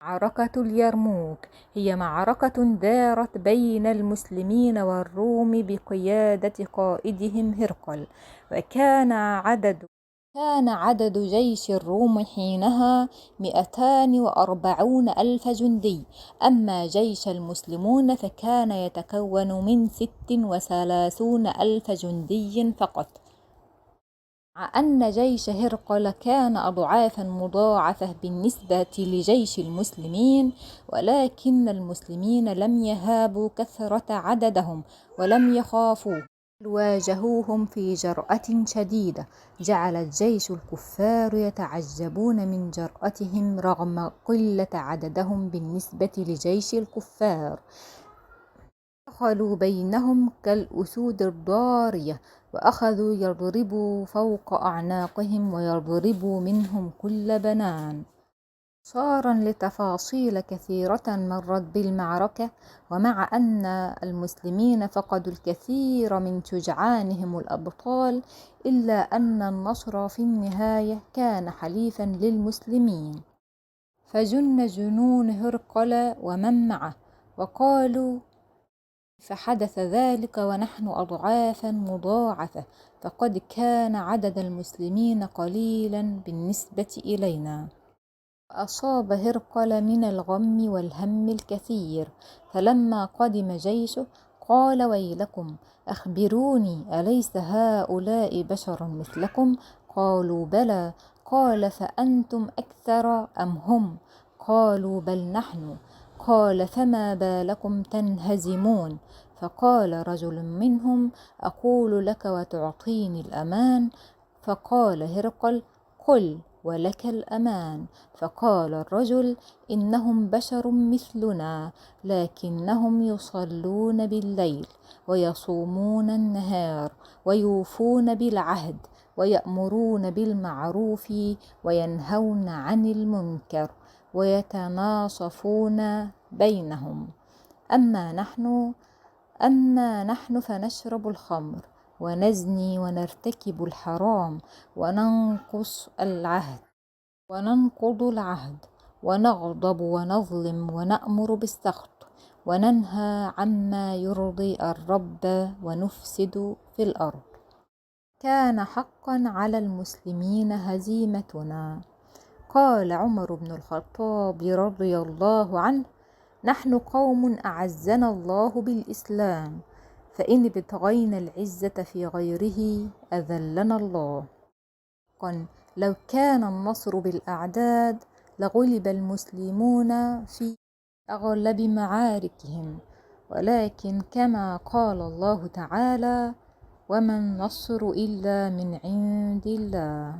معركة اليرموك هي معركة دارت بين المسلمين والروم بقيادة قائدهم هرقل، كان عدد جيش الروم حينها 240 ألف جندي، أما جيش المسلمون فكان يتكون من 36 ألف جندي فقط، مع أن جيش هرقل كان أضعافا مضاعفة بالنسبة لجيش المسلمين، ولكن المسلمين لم يهابوا كثرة عددهم ولم يخافوا، بل واجهوهم في جرأة شديدة. جعل الجيش الكفار يتعجبون من جرأتهم رغم قلة عددهم بالنسبة لجيش الكفار. دخلوا بينهم كالأسود الضارية، وأخذوا يضربوا فوق أعناقهم ويضربوا منهم كل بنان. إشارا لتفاصيل كثيرة مرت بالمعركة، ومع أن المسلمين فقدوا الكثير من شجعانهم الأبطال، إلا أن النصر في النهاية كان حليفا للمسلمين، فجن جنون هرقل ومن معه، وقالوا: فحدث ذلك ونحن أضعافا مضاعفة، فقد كان عدد المسلمين قليلا بالنسبة إلينا. وأصاب هرقل من الغم والهم الكثير، فلما قدم جيشه قال: ويلكم، أخبروني، أليس هؤلاء بشر مثلكم؟ قالوا: بلى. قال: فأنتم أكثر أم هم؟ قالوا: بل نحن. قال: فما بالكم تنهزمون؟ فقال رجل منهم: أقول لك وتعطيني الأمان. فقال هرقل: قل ولك الأمان. فقال الرجل: إنهم بشر مثلنا، لكنهم يصلون بالليل ويصومون النهار ويوفون بالعهد ويأمرون بالمعروف وينهون عن المنكر ويتناصفون بينهم، أما نحن فنشرب الخمر ونزني ونرتكب الحرام وننقض العهد ونغضب ونظلم ونأمر بالسخط وننهى عما يرضي الرب ونفسد في الأرض. كان حقا على المسلمين هزيمتنا. قال عمر بن الخطاب رضي الله عنه: نحن قوم أعزنا الله بالإسلام، فإن ابتغينا العزة في غيره أذلنا الله. لو كان النصر بالأعداد لغلب المسلمون في أغلب معاركهم، ولكن كما قال الله تعالى: وما النصر إلا من عند الله.